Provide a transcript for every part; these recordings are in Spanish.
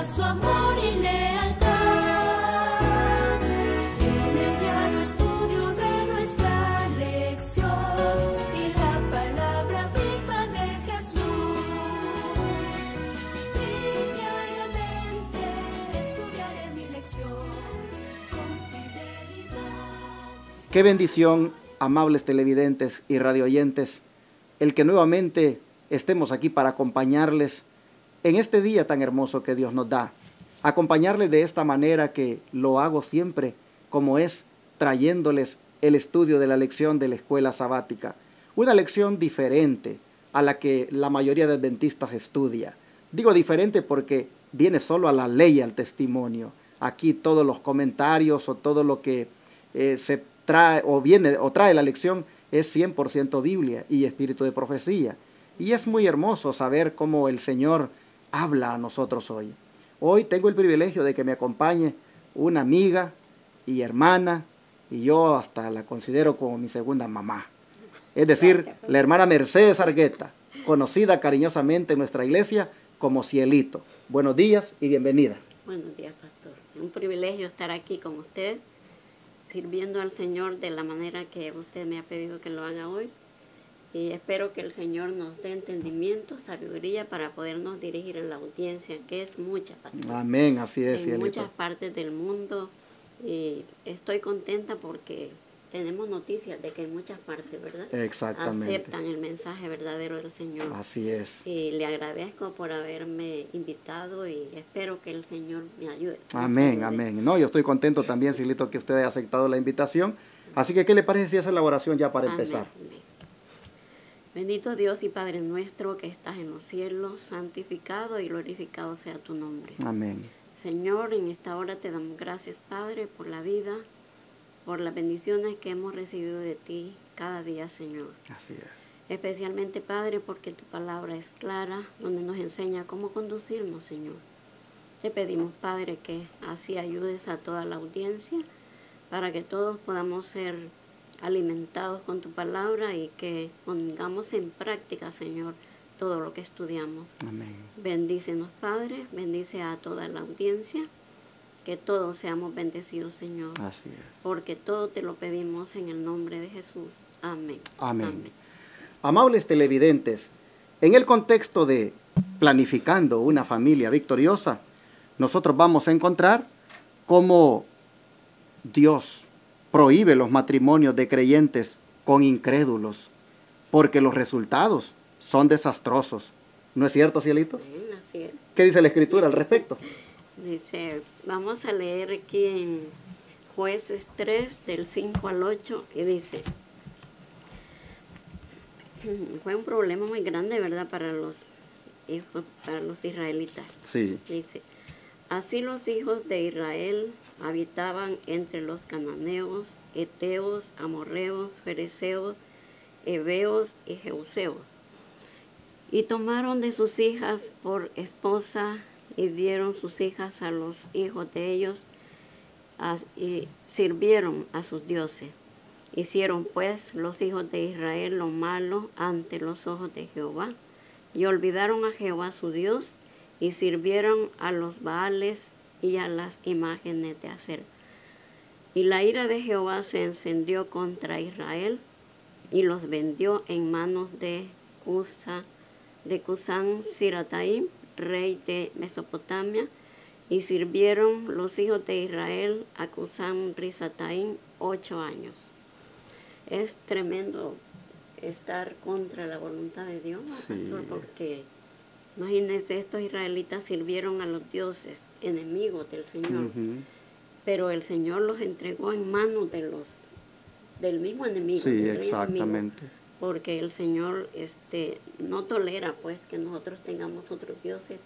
su amor y lealtad. En el diario estudio de nuestra lección y la palabra viva de Jesús. Sí, diariamente estudiaré mi lección con fidelidad. Qué bendición, amables televidentes y radioyentes, el que nuevamente estemos aquí para acompañarles en este día tan hermoso que Dios nos da. Acompañarles de esta manera que lo hago siempre, como es trayéndoles el estudio de la lección de la escuela sabática. Una lección diferente a la que la mayoría de adventistas estudia. Digo diferente porque viene solo a la ley y al testimonio. Aquí todos los comentarios o todo lo que se trae o trae la lección es 100% Biblia y espíritu de profecía. Y es muy hermoso saber cómo el Señor habla a nosotros hoy. Hoy tengo el privilegio de que me acompañe una amiga y hermana, y yo hasta la considero como mi segunda mamá. Es decir, la hermana Mercedes Argueta, conocida cariñosamente en nuestra iglesia como Cielito. Buenos días y bienvenida. Buenos días, pastor. Un privilegio estar aquí con usted, sirviendo al Señor de la manera que usted me ha pedido que lo haga hoy. Y espero que el Señor nos dé entendimiento, sabiduría para podernos dirigir a la audiencia, que es mucha, pastor. Amén, así es, en Cielito. Muchas partes del mundo. Y estoy contenta porque tenemos noticias de que en muchas partes, ¿verdad? Exactamente. Aceptan el mensaje verdadero del Señor. Así es. Y le agradezco por haberme invitado y espero que el Señor me ayude. Amén, amén. No, yo estoy contento también, Cielito, que usted haya aceptado la invitación. Así que, ¿qué le parece si hace la oración ya para empezar? Amén. Bendito Dios y Padre nuestro que estás en los cielos, santificado y glorificado sea tu nombre. Amén. Señor, en esta hora te damos gracias, Padre, por la vida, por las bendiciones que hemos recibido de ti cada día, Señor. Así es. Especialmente, Padre, porque tu palabra es clara, donde nos enseña cómo conducirnos, Señor. Te pedimos, Padre, que así ayudes a toda la audiencia para que todos podamos ser alimentados con tu palabra y que pongamos en práctica, Señor, todo lo que estudiamos. Amén. Bendícenos, Padre, bendice a toda la audiencia, que todos seamos bendecidos, Señor. Así es. Porque todo te lo pedimos en el nombre de Jesús. Amén. Amén. Amén. Amables televidentes, en el contexto de planificando una familia victoriosa, nosotros vamos a encontrar cómo Dios prohíbe los matrimonios de creyentes con incrédulos, porque los resultados son desastrosos. ¿No es cierto, Cielito? Así es. ¿Qué dice la Escritura al respecto? Dice, vamos a leer aquí en Jueces 3, del 5 al 8, y dice, fue un problema muy grande, ¿verdad?, para los hijos, para los israelitas. Sí. Dice, así los hijos de Israel habitaban entre los cananeos, heteos, amorreos, fereceos, heveos y jeuseos. Y tomaron de sus hijas por esposa y dieron sus hijas a los hijos de ellos y sirvieron a sus dioses. Hicieron pues los hijos de Israel lo malo ante los ojos de Jehová y olvidaron a Jehová su Dios y sirvieron a los Baales y a las imágenes de Acera. Y la ira de Jehová se encendió contra Israel y los vendió en manos de Cusán-Sirataim, rey de Mesopotamia, y sirvieron los hijos de Israel a Cusán-Risataim 8 años. Es tremendo estar contra la voluntad de Dios, Sí. pastor, porque imagínense, estos israelitas sirvieron a los dioses enemigos del Señor, pero el Señor los entregó en manos del mismo enemigo. Sí, del rey exactamente. enemigo, porque el Señor no tolera pues que nosotros tengamos otros dioses,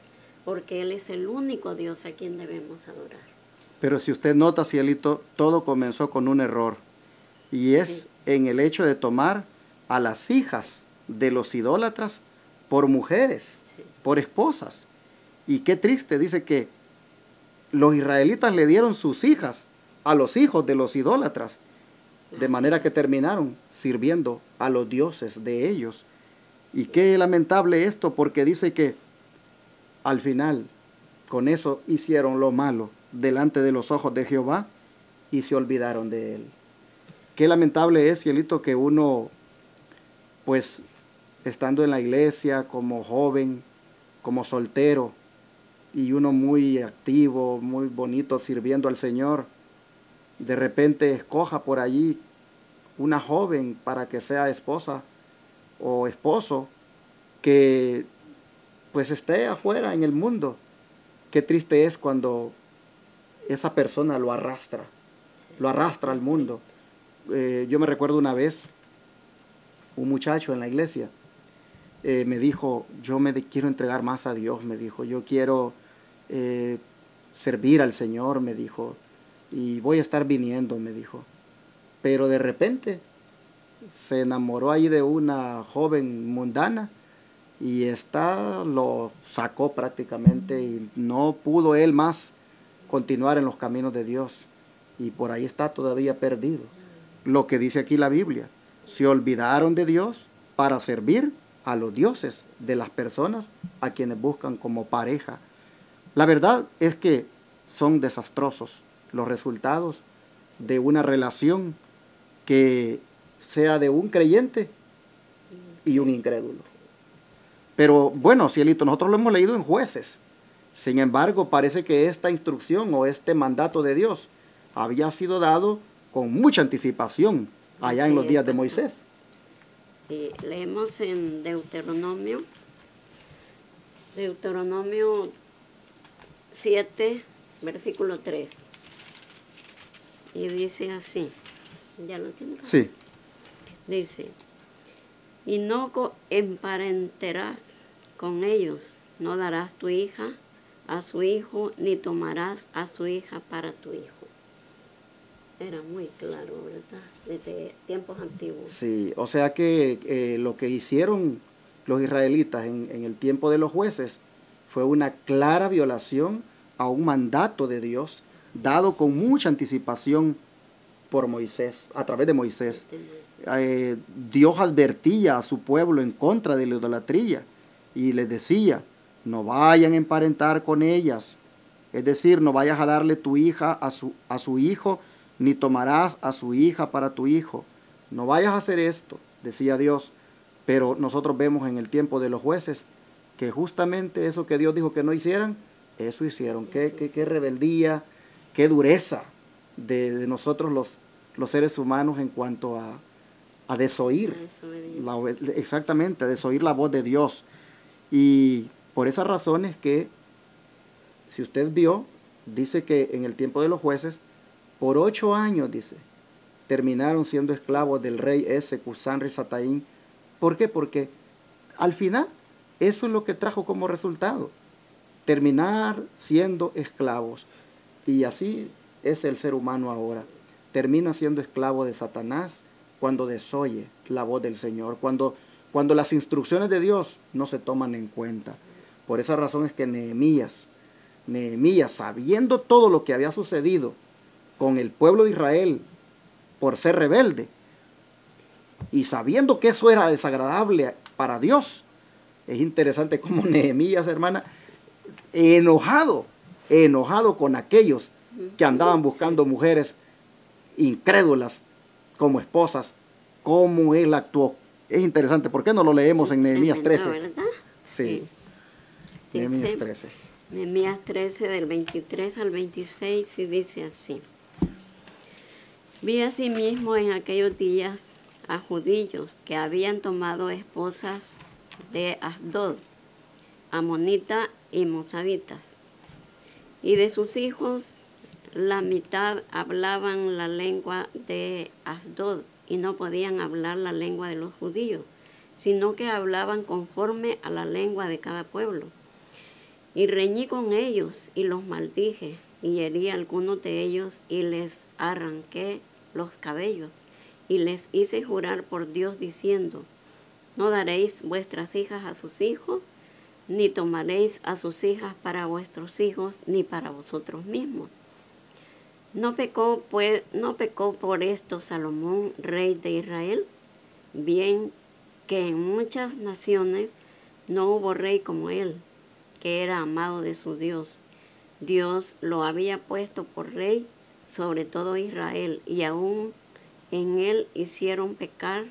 porque Él es el único Dios a quien debemos adorar. Pero si usted nota, Cielito, todo comenzó con un error, y es en el hecho de tomar a las hijas de los idólatras por mujeres, por esposas. Y qué triste, dice que los israelitas le dieron sus hijas a los hijos de los idólatras, de manera que terminaron sirviendo a los dioses de ellos. Y qué lamentable esto, porque dice que al final con eso hicieron lo malo delante de los ojos de Jehová y se olvidaron de él. Qué lamentable es, cielito, que uno, pues, estando en la iglesia como joven, como soltero, y uno muy activo, muy bonito, sirviendo al Señor, de repente escoja por allí una joven para que sea esposa o esposo, que pues esté afuera en el mundo. Qué triste es cuando esa persona lo arrastra al mundo. Yo me recuerdo una vez, un muchacho en la iglesia me dijo, quiero entregar más a Dios, me dijo, yo quiero servir al Señor, me dijo, y voy a estar viniendo, me dijo. Pero de repente se enamoró ahí de una joven mundana y esta lo sacó prácticamente y no pudo él más continuar en los caminos de Dios. Y por ahí está todavía perdido. Lo que dice aquí la Biblia, se olvidaron de Dios para servir a los dioses de las personas a quienes buscan como pareja. La verdad es que son desastrosos los resultados de una relación que sea de un creyente y un incrédulo. Pero bueno, cielito, nosotros lo hemos leído en Jueces. Sin embargo, parece que esta instrucción o este mandato de Dios había sido dado con mucha anticipación allá en los días de Moisés. Y leemos en Deuteronomio 7, versículo 3. Y dice así, ¿ya lo tienes? Sí. Dice, y no emparenterás con ellos, no darás tu hija a su hijo, ni tomarás a su hija para tu hijo. Era muy claro, ¿verdad? Desde tiempos antiguos. Sí, o sea que lo que hicieron los israelitas en el tiempo de los jueces fue una clara violación a un mandato de Dios dado con mucha anticipación por Moisés, a través de Moisés. Dios advertía a su pueblo en contra de la idolatría y les decía, no vayan a emparentar con ellas, es decir, no vayas a darle tu hija a su hijo, ni tomarás a su hija para tu hijo. No vayas a hacer esto, decía Dios. Pero nosotros vemos en el tiempo de los jueces que justamente eso que Dios dijo que no hicieran, eso hicieron. Qué rebeldía, qué dureza de nosotros los seres humanos en cuanto a desoír. Exactamente, a desoír la voz de Dios. Y por esas razones que, si usted vio, dice que en el tiempo de los jueces, por 8 años, dice, terminaron siendo esclavos del rey ese, Cusán-Risataín. ¿Por qué? Porque al final eso es lo que trajo como resultado, terminar siendo esclavos. Y así es el ser humano ahora. Termina siendo esclavo de Satanás cuando desoye la voz del Señor, cuando las instrucciones de Dios no se toman en cuenta. Por esa razón es que Nehemías, sabiendo todo lo que había sucedido con el pueblo de Israel por ser rebelde, y sabiendo que eso era desagradable para Dios, es interesante cómo Nehemías, hermana, enojado con aquellos que andaban buscando mujeres incrédulas como esposas, cómo él actuó. Es interesante, ¿por qué no lo leemos en Nehemías 13? ¿Verdad? Sí. Nehemías 13. Nehemías 13, del 23 al 26, y dice así. Vi asimismo en aquellos días a judíos que habían tomado esposas de Asdod, amonita y mozabitas, y de sus hijos la mitad hablaban la lengua de Asdod y no podían hablar la lengua de los judíos, sino que hablaban conforme a la lengua de cada pueblo. Y reñí con ellos y los maldije, y herí a algunos de ellos y les arranqué los cabellos, y les hice jurar por Dios diciendo, no daréis vuestras hijas a sus hijos, ni tomaréis a sus hijas para vuestros hijos, ni para vosotros mismos. ¿No pecó por esto Salomón, rey de Israel? Bien que en muchas naciones no hubo rey como él, que era amado de su Dios, Dios lo había puesto por rey sobre todo Israel, y aún en él hicieron pecar,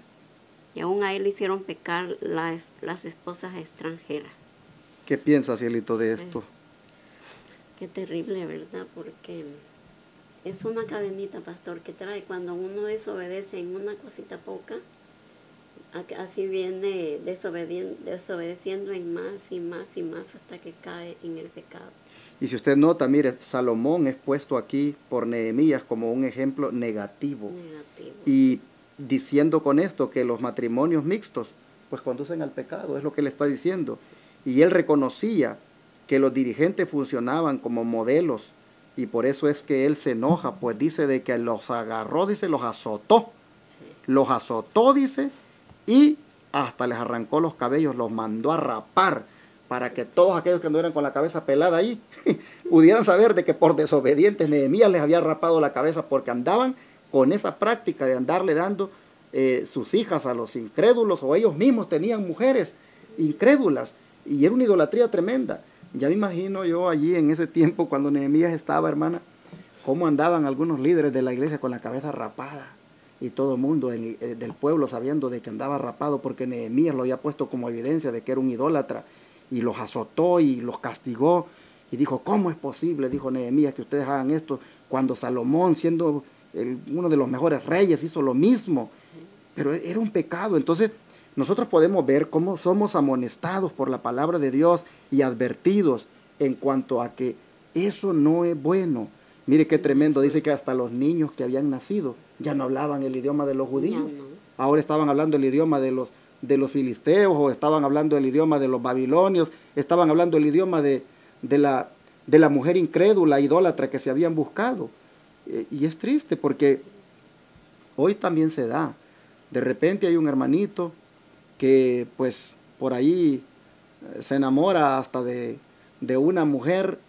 y aún a él hicieron pecar las esposas extranjeras. ¿Qué piensa, Cielito, de esto? Qué terrible, ¿verdad? Porque es una cadenita, pastor, que trae cuando uno desobedece en una cosita poca, así viene desobedeciendo en más y más y más hasta que cae en el pecado. Y si usted nota, mire, Salomón es puesto aquí por Nehemías como un ejemplo negativo. Y diciendo con esto que los matrimonios mixtos pues conducen al pecado, es lo que él está diciendo. Y él reconocía que los dirigentes funcionaban como modelos, y por eso es que él se enoja, pues dice de que los agarró, dice, los azotó. Sí. Los azotó, dice, y hasta les arrancó los cabellos, los mandó a rapar, para que todos aquellos que anduvieran con la cabeza pelada ahí pudieran saber de que por desobedientes Nehemías les había rapado la cabeza, porque andaban con esa práctica de andarle dando sus hijas a los incrédulos, o ellos mismos tenían mujeres incrédulas, y era una idolatría tremenda. Ya me imagino yo allí en ese tiempo cuando Nehemías estaba, hermana, cómo andaban algunos líderes de la iglesia con la cabeza rapada, y todo el mundo del pueblo sabiendo de que andaba rapado, porque Nehemías lo había puesto como evidencia de que era un idólatra, y los azotó y los castigó, y dijo, ¿cómo es posible? Dijo Nehemías, que ustedes hagan esto, cuando Salomón, siendo uno de los mejores reyes, hizo lo mismo. Pero era un pecado. Entonces nosotros podemos ver cómo somos amonestados por la palabra de Dios y advertidos en cuanto a que eso no es bueno. Mire qué tremendo, dice que hasta los niños que habían nacido ya no hablaban el idioma de los judíos. Ahora estaban hablando el idioma de los filisteos, o estaban hablando el idioma de los babilonios, estaban hablando el idioma de la mujer incrédula, idólatra que se habían buscado. Y es triste porque hoy también se da. De repente hay un hermanito que pues por ahí se enamora hasta de una mujer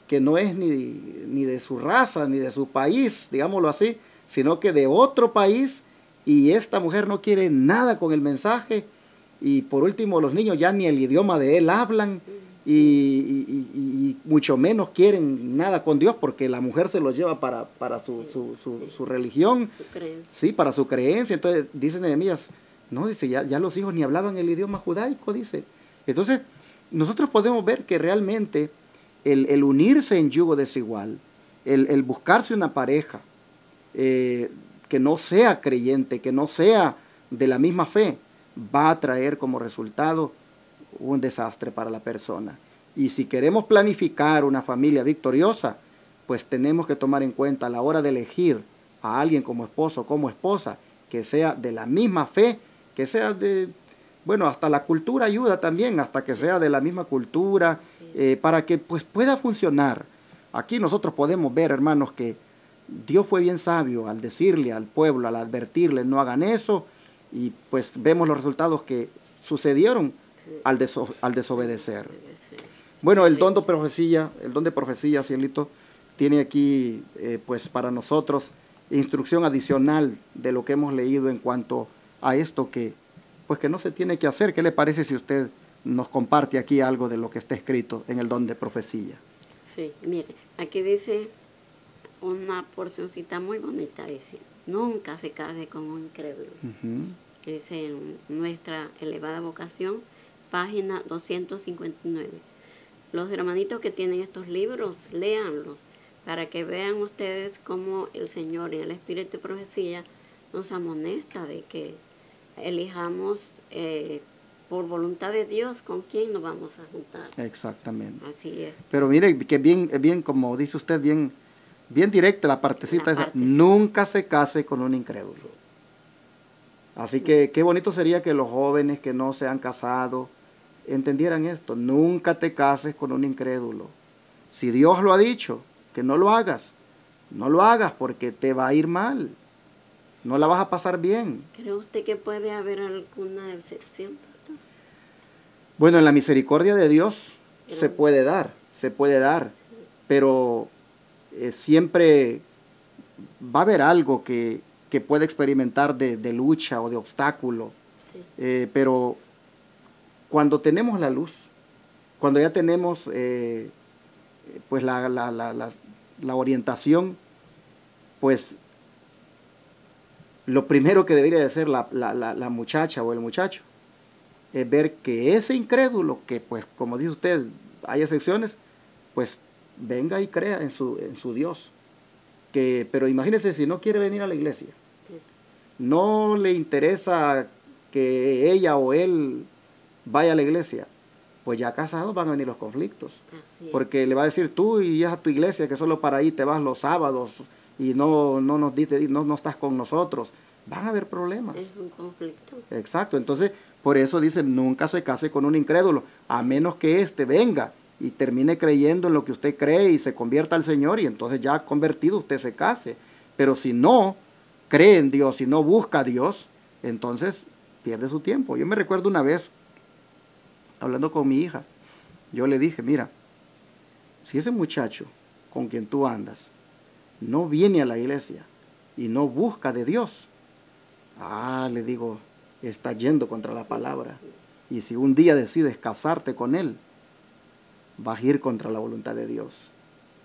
que no es ni de su raza, ni de su país, digámoslo así, sino que de otro país, y esta mujer no quiere nada con el mensaje, y por último los niños ya ni el idioma de él hablan, y mucho menos quieren nada con Dios, porque la mujer se los lleva para su religión, sí, para su creencia. Entonces dice Nehemías, no, dice, ya los hijos ni hablaban el idioma judaico, dice. Entonces nosotros podemos ver que realmente el unirse en yugo desigual, el buscarse una pareja que no sea creyente, que no sea de la misma fe, va a traer como resultado un desastre para la persona. Y si queremos planificar una familia victoriosa, pues tenemos que tomar en cuenta a la hora de elegir a alguien como esposo o como esposa, que sea de la misma fe, que sea bueno, hasta la cultura ayuda también, hasta que sea de la misma cultura, para que pues pueda funcionar. Aquí nosotros podemos ver, hermanos, que Dios fue bien sabio al decirle al pueblo, al advertirle, no hagan eso, y pues vemos los resultados que sucedieron al desobedecer. Bueno, el don de profecía, Cielito, tiene aquí pues para nosotros instrucción adicional de lo que hemos leído en cuanto a esto que no se tiene que hacer. ¿Qué le parece si usted nos comparte aquí algo de lo que está escrito en el don de profecía? Sí, mire, aquí dice una porcioncita muy bonita, dice, nunca se case con un incrédulo. Dice en nuestra elevada vocación, página 259. Los hermanitos que tienen estos libros, léanlos, para que vean ustedes cómo el Señor y el Espíritu de Profecía nos amonesta de que elijamos por voluntad de Dios con quién nos vamos a juntar. Exactamente. Así es. Pero mire que bien, como dice usted, bien directa la partecita esa, nunca se case con un incrédulo. Sí. Así que qué bonito sería que los jóvenes que no se han casado entendieran esto. Nunca te cases con un incrédulo. Si Dios lo ha dicho, que no lo hagas, no lo hagas porque te va a ir mal. No la vas a pasar bien. ¿Cree usted que puede haber alguna excepción, pastor? Bueno, en la misericordia de Dios se puede dar, pero siempre va a haber algo que puede experimentar de lucha o de obstáculo. Sí. Pero cuando tenemos la luz, cuando ya tenemos pues la orientación, pues lo primero que debería de hacer la muchacha o el muchacho es ver que ese incrédulo, que pues como dice usted, hay excepciones, pues venga y crea en su Dios. Pero imagínese si no quiere venir a la iglesia, Sí. no le interesa que ella o él vaya a la iglesia, pues ya casados van a venir los conflictos. Así es. Porque le va a decir tú y a tu iglesia que solo para ahí te vas los sábados y no estás con nosotros. Van a haber problemas. Es un conflicto. Exacto, entonces por eso dicen nunca se case con un incrédulo, a menos que éste venga y termine creyendo en lo que usted cree y se convierta al Señor, y entonces ya convertido usted se case. Pero si no cree en Dios, si no busca a Dios, entonces pierde su tiempo. Yo me recuerdo una vez, hablando con mi hija, yo le dije, mira, si ese muchacho con quien tú andas no viene a la iglesia y no busca de Dios, le digo, está yendo contra la palabra. Y si un día decides casarte con él, vas a ir contra la voluntad de Dios.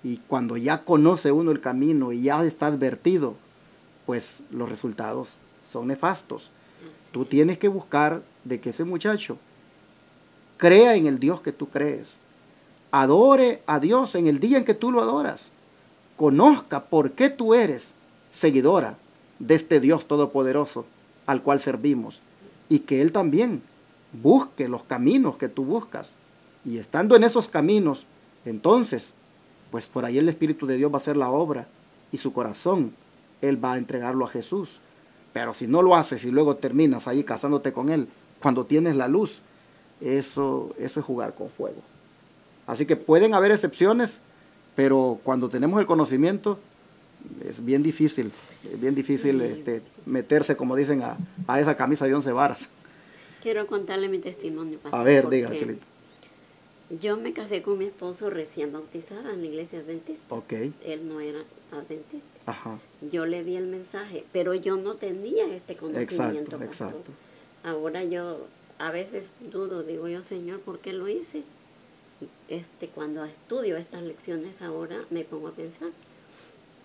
Y cuando ya conoce uno el camino y ya está advertido, pues los resultados son nefastos. Tú tienes que buscar de que ese muchacho crea en el Dios que tú crees, adore a Dios en el día en que tú lo adoras, conozca por qué tú eres seguidora de este Dios todopoderoso al cual servimos, y que Él también busque los caminos que tú buscas. Y estando en esos caminos, entonces, pues por ahí el Espíritu de Dios va a hacer la obra y su corazón, Él va a entregarlo a Jesús. Pero si no lo haces y luego terminas ahí casándote con Él, cuando tienes la luz, eso es jugar con fuego. Así que pueden haber excepciones, pero cuando tenemos el conocimiento, es bien difícil meterse, como dicen, a esa camisa de 11 varas. Quiero contarle mi testimonio, pastor. A ver, porque diga, Celita. Yo me casé con mi esposo recién bautizada en la iglesia adventista. Ok. Él no era adventista. Ajá. Yo le di el mensaje, pero yo no tenía este conocimiento, pastor. Exacto. Ahora yo a veces dudo, digo yo, Señor, ¿por qué lo hice? Cuando estudio estas lecciones ahora me pongo a pensar,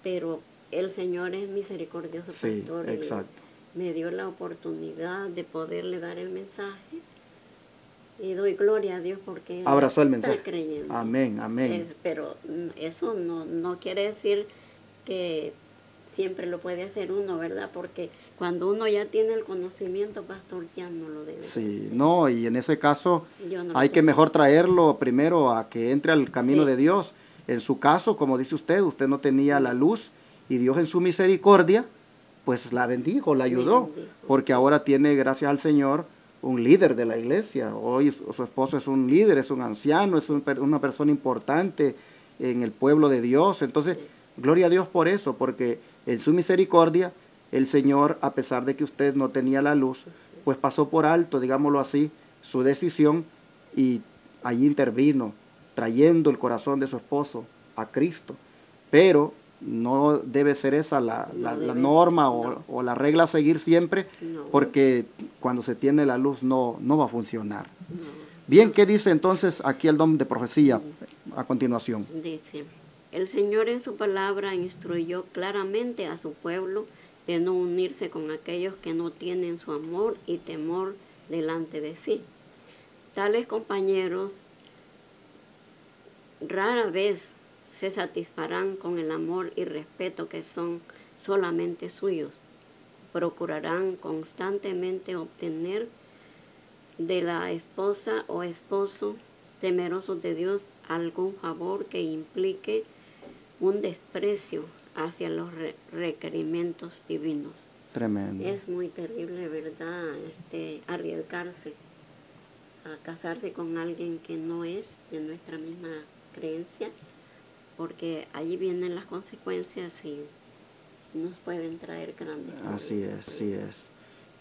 pero el Señor es misericordioso, Sí, pastor, exacto. y me dio la oportunidad de poderle dar el mensaje, y doy gloria a Dios porque Él Abrazó el está mensaje. creyendo. Amén, amén. Pero eso no quiere decir que siempre lo puede hacer uno, ¿verdad? Porque cuando uno ya tiene el conocimiento, pastor, ya no lo debe Sí, hacer. no, y en ese caso Yo no lo hay que tengo. mejor traerlo primero a que entre al camino Sí. de Dios. En su caso, como dice usted no tenía la luz y Dios en su misericordia, pues la bendijo, la ayudó, bendijo, porque sí. ahora tiene, gracias al Señor, un líder de la iglesia. Hoy su esposo es un líder, es un anciano, es una persona importante en el pueblo de Dios. Entonces, gloria a Dios por eso, porque en su misericordia, el Señor, a pesar de que usted no tenía la luz, pues pasó por alto, digámoslo así, su decisión, y allí intervino, trayendo el corazón de su esposo a Cristo. Pero no debe ser esa la norma o la regla a seguir siempre, No. porque cuando se tiene la luz no va a funcionar. No. Bien, ¿qué dice entonces aquí el don de profecía a continuación? Dice, el Señor en su palabra instruyó claramente a su pueblo de no unirse con aquellos que no tienen su amor y temor delante de sí. Tales compañeros rara vez se satisfarán con el amor y respeto que son solamente suyos. Procurarán constantemente obtener de la esposa o esposo temerosos de Dios algún favor que implique un desprecio hacia los requerimientos divinos. Tremendo. Es muy terrible, ¿verdad? Arriesgarse a casarse con alguien que no es de nuestra misma creencia, porque allí vienen las consecuencias y nos pueden traer grandes problemas. Así es.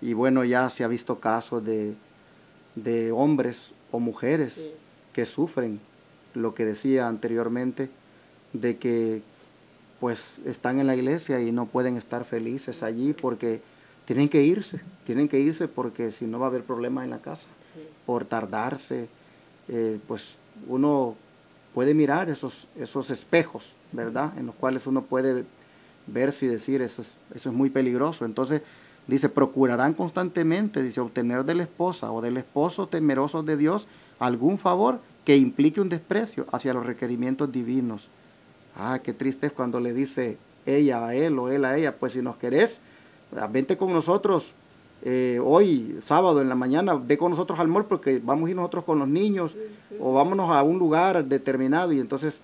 Y bueno, ya se ha visto casos de hombres o mujeres Sí. que sufren lo que decía anteriormente, de que pues están en la iglesia y no pueden estar felices allí porque tienen que irse porque si no va a haber problemas en la casa, Sí. por tardarse. Pues uno puede mirar esos espejos, ¿verdad? En los cuales uno puede verse y decir, eso es muy peligroso. Entonces, dice, procurarán constantemente, dice, obtener de la esposa o del esposo temerosos de Dios algún favor que implique un desprecio hacia los requerimientos divinos. Ah, qué triste es cuando le dice ella a él o él a ella, pues si nos querés, vente con nosotros hoy, sábado en la mañana, ve con nosotros al mall porque vamos a ir nosotros con los niños, o vámonos a un lugar determinado, y entonces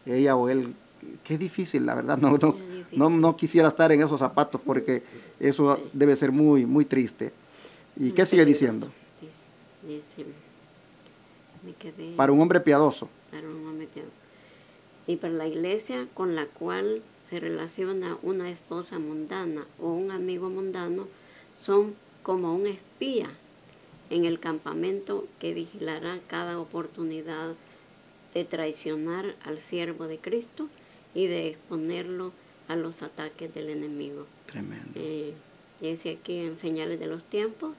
ella o él, qué difícil, la verdad, no quisiera estar en esos zapatos porque eso debe ser muy, muy triste. ¿Y qué sigue diciendo? Dice, me quedé... Para un hombre piadoso. Para un hombre piadoso. Y para la iglesia con la cual se relaciona una esposa mundana o un amigo mundano, son como un espía en el campamento que vigilará cada oportunidad de traicionar al siervo de Cristo y de exponerlo a los ataques del enemigo. Tremendo. Dice aquí en Señales de los Tiempos,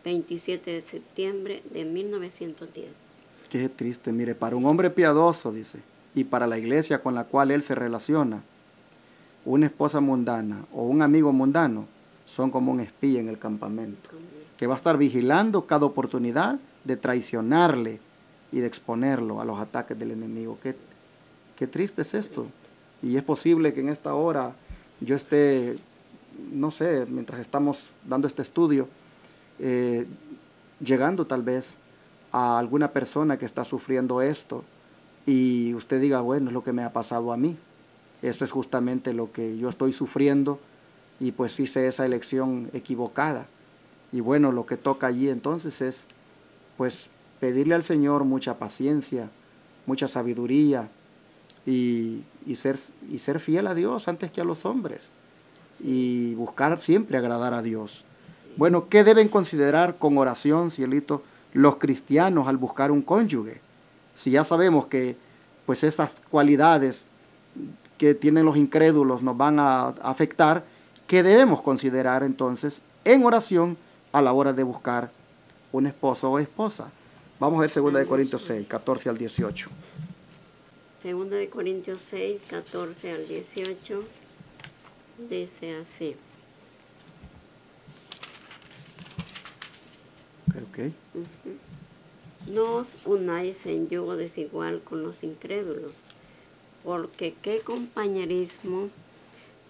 27 de septiembre de 1910. Qué triste, mire, para un hombre piadoso, dice, y para la iglesia con la cual él se relaciona, una esposa mundana o un amigo mundano son como un espía en el campamento, que va a estar vigilando cada oportunidad de traicionarle y de exponerlo a los ataques del enemigo. Qué triste es esto. Y es posible que en esta hora yo esté, no sé, mientras estamos dando este estudio, llegando tal vez a alguna persona que está sufriendo esto y usted diga, bueno, es lo que me ha pasado a mí. Eso es justamente lo que yo estoy sufriendo y pues hice esa elección equivocada. Y bueno, lo que toca allí entonces es pues pedirle al Señor mucha paciencia, mucha sabiduría y ser fiel a Dios antes que a los hombres y buscar siempre agradar a Dios. Bueno, ¿qué deben considerar con oración, cielito, los cristianos al buscar un cónyuge? Si ya sabemos que pues esas cualidades que tienen los incrédulos nos van a afectar, ¿qué debemos considerar entonces en oración a la hora de buscar un esposo o esposa? Vamos a ver 2 de Corintios 6, 14 al 18. 2 de Corintios 6, 14 al 18, dice así. Okay. No os unáis en yugo desigual con los incrédulos, porque ¿qué compañerismo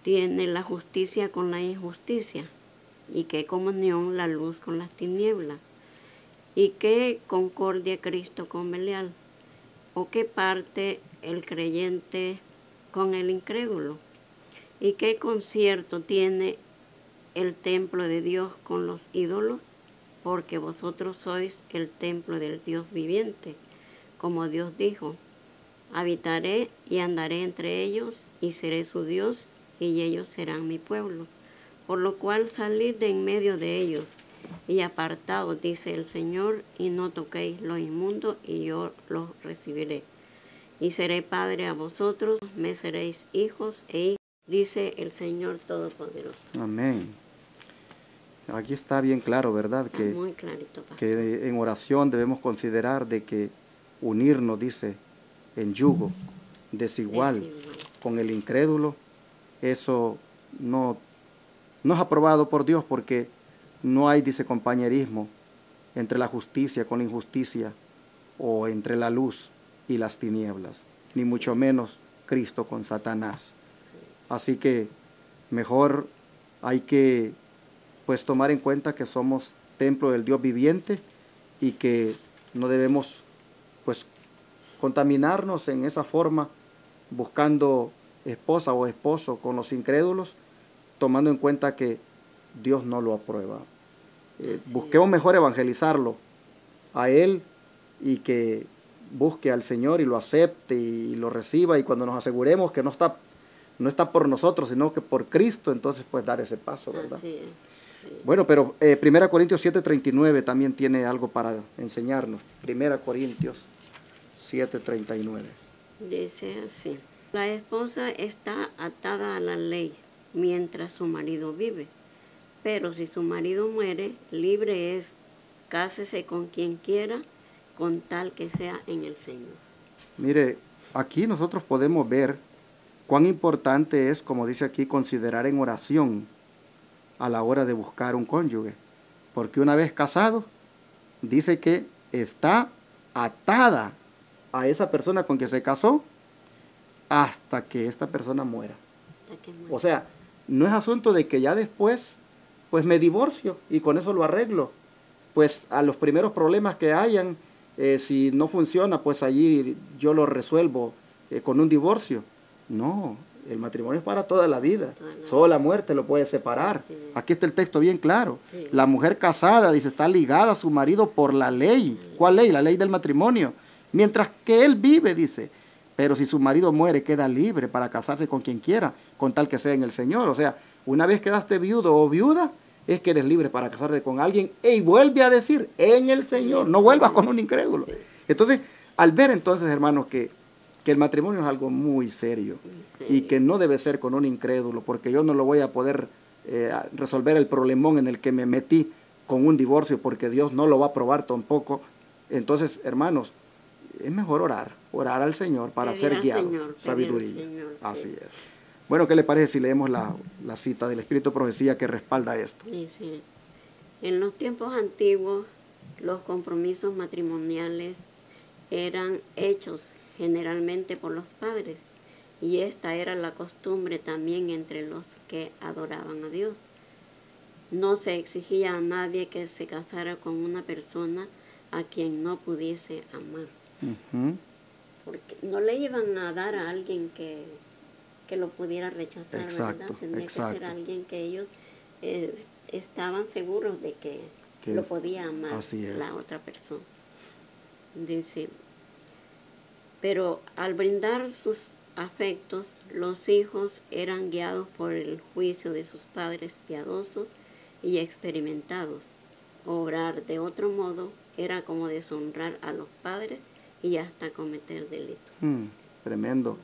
tiene la justicia con la injusticia? ¿Y qué comunión la luz con las tinieblas? ¿Y qué concordia Cristo con Belial? ¿O qué parte el creyente con el incrédulo? ¿Y qué concierto tiene el templo de Dios con los ídolos? Porque vosotros sois el templo del Dios viviente, como Dios dijo, habitaré y andaré entre ellos, y seré su Dios, y ellos serán mi pueblo. Por lo cual salid de en medio de ellos, y apartaos, dice el Señor, y no toquéis lo inmundo, y yo los recibiré. Y seré padre a vosotros, me seréis hijos e hijas, dice el Señor Todopoderoso. Amén. Aquí está bien claro, ¿verdad? Está muy clarito, pastor. Que en oración debemos considerar de que unirnos, dice, en yugo desigual con el incrédulo, eso no es aprobado por Dios, porque no hay, dice, compañerismo entre la justicia con la injusticia o entre la luz y las tinieblas, ni mucho menos Cristo con Satanás. Así que mejor hay que pues tomar en cuenta que somos templo del Dios viviente y que no debemos pues contaminarnos en esa forma buscando esposa o esposo con los incrédulos, tomando en cuenta que Dios no lo aprueba. Busquemos mejor evangelizarlo a él y que busque al Señor y lo acepte y lo reciba, y cuando nos aseguremos que no está por nosotros, sino que por Cristo, entonces pues dar ese paso, ¿verdad? Así es. Sí. Bueno, pero 1 Corintios 7:39 también tiene algo para enseñarnos. 1 Corintios 7:39. Dice así: la esposa está atada a la ley mientras su marido vive, pero si su marido muere, libre es, cásese con quien quiera, con tal que sea en el Señor. Mire, aquí nosotros podemos ver cuán importante es, como dice aquí, considerar en oración a la hora de buscar un cónyuge. Porque una vez casado, dice que está atada a esa persona con que se casó hasta que esta persona muera. O sea, no es asunto de que ya después, pues me divorcio y con eso lo arreglo. Pues a los primeros problemas que hayan, si no funciona, pues allí yo lo resuelvo con un divorcio. No, el matrimonio es para toda la vida. Solo la muerte lo puede separar. Sí. Aquí está el texto bien claro. Sí. La mujer casada, dice, está ligada a su marido por la ley. Sí. ¿Cuál ley? La ley del matrimonio. Mientras que él vive, dice. Pero si su marido muere, queda libre para casarse con quien quiera, con tal que sea en el Señor. O sea, una vez quedaste viudo o viuda, es que eres libre para casarte con alguien. Y vuelve a decir, en el Señor. No vuelvas con un incrédulo. Entonces, al ver entonces, hermanos, que el matrimonio es algo muy serio y que no debe ser con un incrédulo, porque yo no lo voy a poder resolver el problemón en el que me metí con un divorcio, porque Dios no lo va a aprobar tampoco. Entonces, hermanos, es mejor orar al Señor para ser guiado, sabiduría. Señor, sí. Así es. Bueno, ¿qué le parece si leemos la cita del Espíritu de Profecía que respalda esto? Sí, sí. En los tiempos antiguos, los compromisos matrimoniales eran hechos generalmente por los padres, y esta era la costumbre también entre los que adoraban a Dios. No se exigía a nadie que se casara con una persona a quien no pudiese amar. Porque no le iban a dar a alguien que lo pudiera rechazar, exacto, ¿verdad? Tendría que ser alguien que ellos estaban seguros de que lo podía amar la otra persona. Dice, pero al brindar sus afectos, los hijos eran guiados por el juicio de sus padres piadosos y experimentados. Obrar de otro modo era como deshonrar a los padres y hasta cometer delito. Tremendo.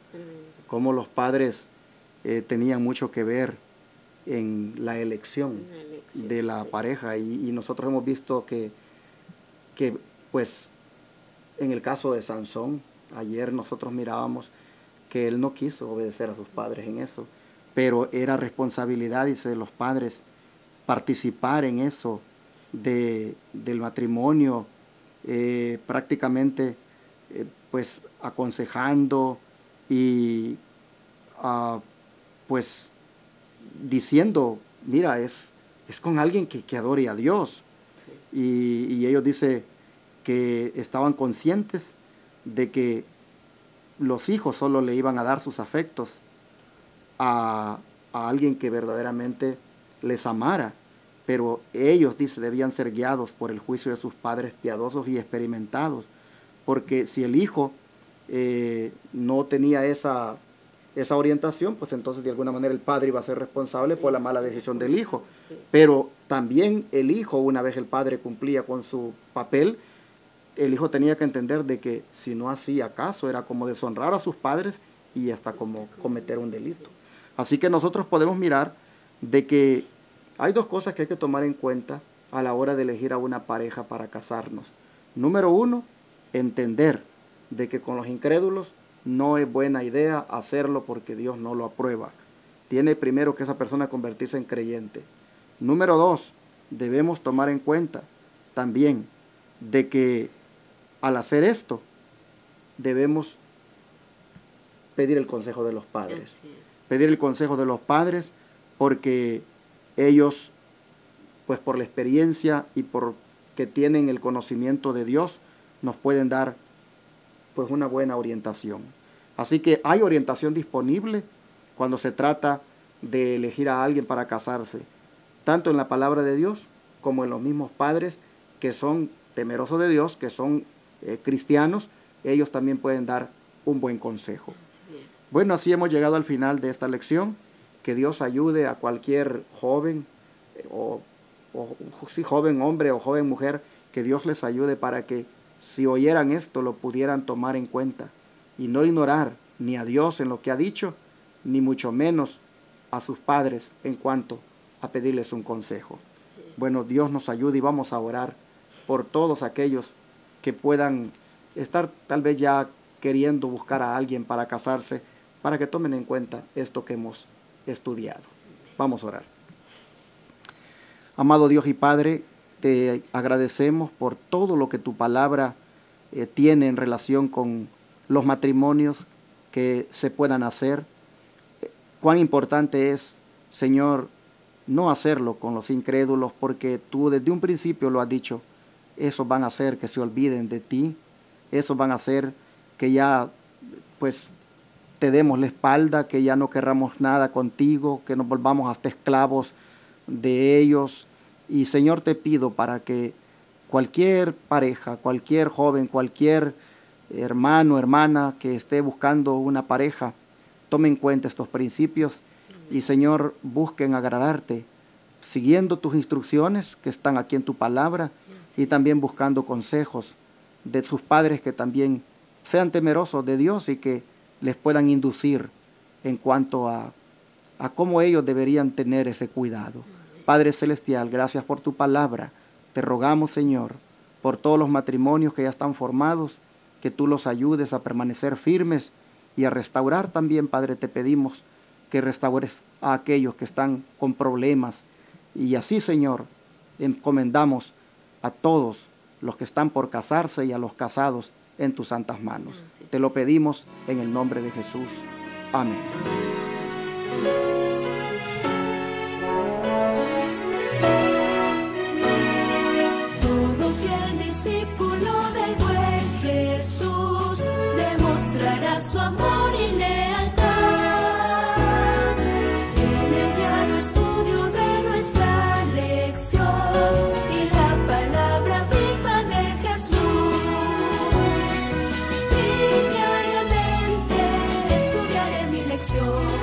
Cómo los padres tenían mucho que ver en la elección de la pareja, y nosotros hemos visto que pues en el caso de Sansón, ayer nosotros mirábamos que él no quiso obedecer a sus padres en eso, pero era responsabilidad, dice, de los padres participar en eso del matrimonio, prácticamente pues aconsejando y pues diciendo, mira, es con alguien que adore a Dios. Y ellos dice que estaban conscientes de que los hijos solo le iban a dar sus afectos a alguien que verdaderamente les amara, pero ellos, dice, debían ser guiados por el juicio de sus padres piadosos y experimentados, porque si el hijo no tenía esa orientación, pues entonces de alguna manera el padre iba a ser responsable por la mala decisión del hijo. Pero también el hijo, una vez el padre cumplía con su papel, el hijo tenía que entender de que si no hacía caso era como deshonrar a sus padres y hasta como cometer un delito. Así que nosotros podemos mirar de que hay dos cosas que hay que tomar en cuenta a la hora de elegir a una pareja para casarnos. Número uno, entender de que con los incrédulos no es buena idea hacerlo porque Dios no lo aprueba. Tiene primero que esa persona convertirse en creyente. Número dos, debemos tomar en cuenta también de que al hacer esto debemos pedir el consejo de los padres. Pedir el consejo de los padres porque ellos, pues por la experiencia y porque tienen el conocimiento de Dios, nos pueden dar pues una buena orientación. Así que hay orientación disponible cuando se trata de elegir a alguien para casarse, tanto en la palabra de Dios como en los mismos padres que son temerosos de Dios, que son cristianos. Ellos también pueden dar un buen consejo. Bueno, así hemos llegado al final de esta lección. Que Dios ayude a cualquier joven, si joven hombre o joven mujer, que Dios les ayude para que si oyeran esto lo pudieran tomar en cuenta y no ignorar ni a Dios en lo que ha dicho, ni mucho menos a sus padres en cuanto a pedirles un consejo. Bueno, Dios nos ayude y vamos a orar por todos aquellos que puedan estar tal vez ya queriendo buscar a alguien para casarse, para que tomen en cuenta esto que hemos estudiado. Vamos a orar. Amado Dios y Padre, te agradecemos por todo lo que tu palabra tiene en relación con los matrimonios que se puedan hacer. Cuán importante es, Señor, no hacerlo con los incrédulos, porque tú desde un principio lo has dicho. Esos van a hacer que se olviden de ti. Esos van a hacer que ya pues te demos la espalda, que ya no querramos nada contigo, que nos volvamos hasta esclavos de ellos. Y Señor, te pido para que cualquier pareja, cualquier joven, cualquier hermano, hermana que esté buscando una pareja, tome en cuenta estos principios y, Señor, busquen agradarte, siguiendo tus instrucciones que están aquí en tu palabra y también buscando consejos de sus padres que también sean temerosos de Dios y que les puedan inducir en cuanto a cómo ellos deberían tener ese cuidado. Padre Celestial, gracias por tu palabra. Te rogamos, Señor, por todos los matrimonios que ya están formados, que tú los ayudes a permanecer firmes y a restaurar también, Padre, te pedimos que restaures a aquellos que están con problemas. Y así, Señor, encomendamos a todos los que están por casarse y a los casados en tus santas manos. Te lo pedimos en el nombre de Jesús. Amén. Todo fiel discípulo del buen Jesús demostrará su amor y lealtad en el diario estudio de nuestra lección y la palabra viva de Jesús. Sí, diariamente estudiaré mi lección.